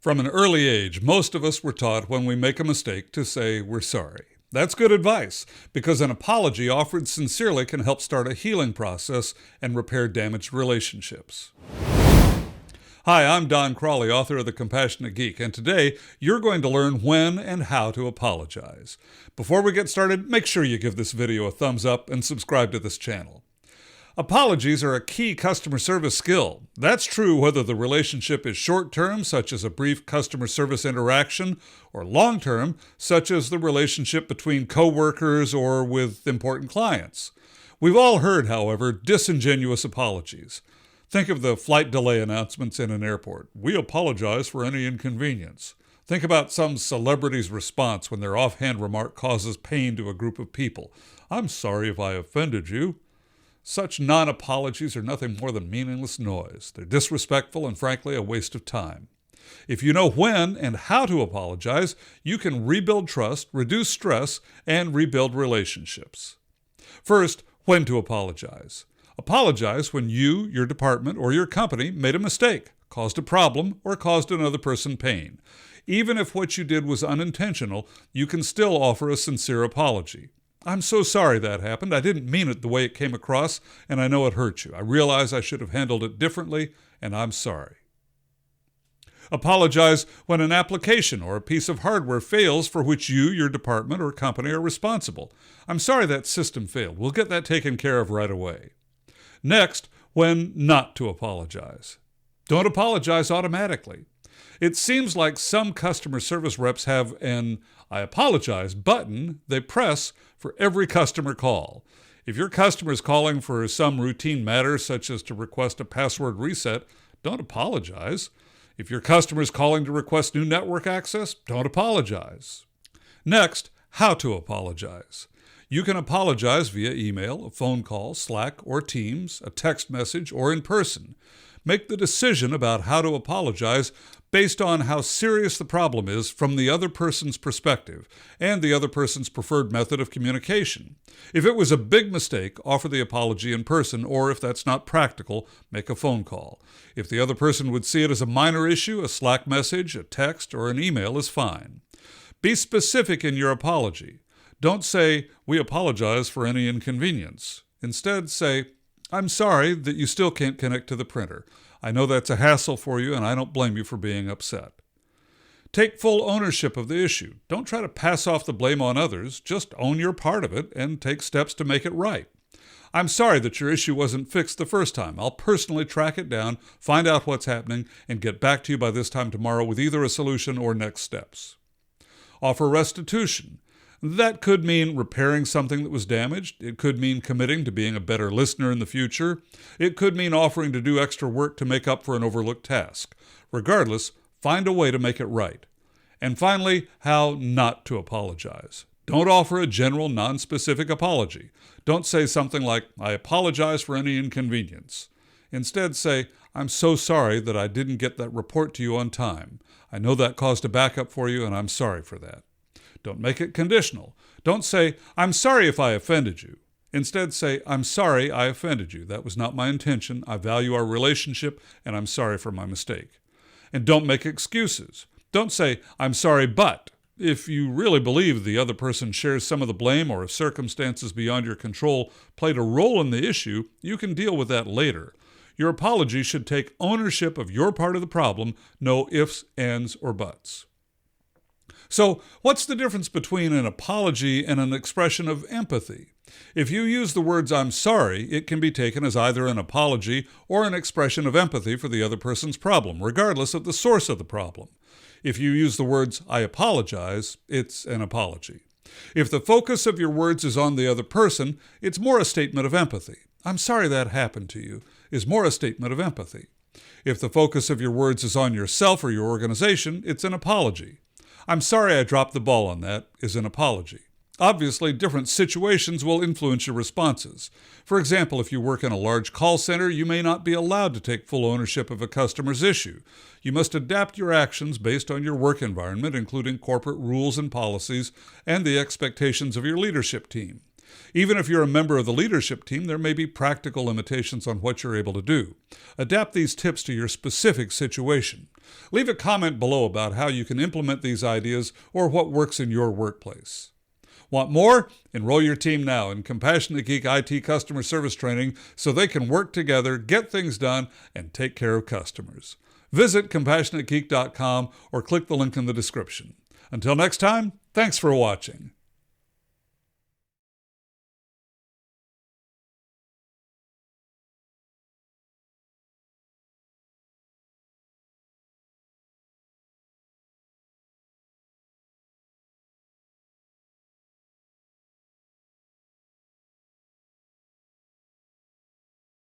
From an early age, most of us were taught when we make a mistake to say we're sorry. That's good advice, because an apology offered sincerely can help start a healing process and repair damaged relationships. Hi, I'm Don Crawley, author of The Compassionate Geek, and today you're going to learn when and how to apologize. Before we get started, make sure you give this video a thumbs up and subscribe to this channel. Apologies are a key customer service skill. That's true whether the relationship is short-term, such as a brief customer service interaction, or long-term, such as the relationship between coworkers or with important clients. We've all heard, however, disingenuous apologies. Think of the flight delay announcements in an airport. We apologize for any inconvenience. Think about some celebrity's response when their offhand remark causes pain to a group of people. I'm sorry if I offended you. Such non-apologies are nothing more than meaningless noise. They're disrespectful and, frankly, a waste of time. If you know when and how to apologize, you can rebuild trust, reduce stress, and rebuild relationships. First, when to apologize. Apologize when you, your department, or your company made a mistake, caused a problem, or caused another person pain. Even if what you did was unintentional, you can still offer a sincere apology. I'm so sorry that happened. I didn't mean it the way it came across, and I know it hurt you. I realize I should have handled it differently, and I'm sorry. Apologize when an application or a piece of hardware fails for which you, your department, or company are responsible. I'm sorry that system failed. We'll get that taken care of right away. Next, when not to apologize. Don't apologize automatically. It seems like some customer service reps have an I apologize button they press for every customer call. If your customer is calling for some routine matter, such as to request a password reset, don't apologize. If your customer is calling to request new network access, don't apologize. Next, how to apologize. You can apologize via email, a phone call, Slack, or Teams, a text message, or in person. Make the decision about how to apologize based on how serious the problem is from the other person's perspective and the other person's preferred method of communication. If it was a big mistake, offer the apology in person, or if that's not practical, make a phone call. If the other person would see it as a minor issue, a Slack message, a text, or an email is fine. Be specific in your apology. Don't say, we apologize for any inconvenience. Instead, say, I'm sorry that you still can't connect to the printer. I know that's a hassle for you, and I don't blame you for being upset. Take full ownership of the issue. Don't try to pass off the blame on others. Just own your part of it and take steps to make it right. I'm sorry that your issue wasn't fixed the first time. I'll personally track it down, find out what's happening, and get back to you by this time tomorrow with either a solution or next steps. Offer restitution. That could mean repairing something that was damaged. It could mean committing to being a better listener in the future. It could mean offering to do extra work to make up for an overlooked task. Regardless, find a way to make it right. And finally, how not to apologize. Don't offer a general, non-specific apology. Don't say something like, I apologize for any inconvenience. Instead, say, I'm so sorry that I didn't get that report to you on time. I know that caused a backup for you, and I'm sorry for that. Don't make it conditional. Don't say, I'm sorry if I offended you. Instead, say, I'm sorry I offended you. That was not my intention. I value our relationship, and I'm sorry for my mistake. And don't make excuses. Don't say, I'm sorry, but. If you really believe the other person shares some of the blame, or if circumstances beyond your control played a role in the issue, you can deal with that later. Your apology should take ownership of your part of the problem, no ifs, ands, or buts. So, what's the difference between an apology and an expression of empathy? If you use the words I'm sorry, it can be taken as either an apology or an expression of empathy for the other person's problem, regardless of the source of the problem. If you use the words I apologize, it's an apology. If the focus of your words is on the other person, it's more a statement of empathy. I'm sorry that happened to you is more a statement of empathy. If the focus of your words is on yourself or your organization, it's an apology. I'm sorry I dropped the ball on that is an apology. Obviously, different situations will influence your responses. For example, if you work in a large call center, you may not be allowed to take full ownership of a customer's issue. You must adapt your actions based on your work environment, including corporate rules and policies, and the expectations of your leadership team. Even if you're a member of the leadership team, there may be practical limitations on what you're able to do. Adapt these tips to your specific situation. Leave a comment below about how you can implement these ideas or what works in your workplace. Want more? Enroll your team now in Compassionate Geek IT customer service training so they can work together, get things done, and take care of customers. Visit CompassionateGeek.com or click the link in the description. Until next time, thanks for watching.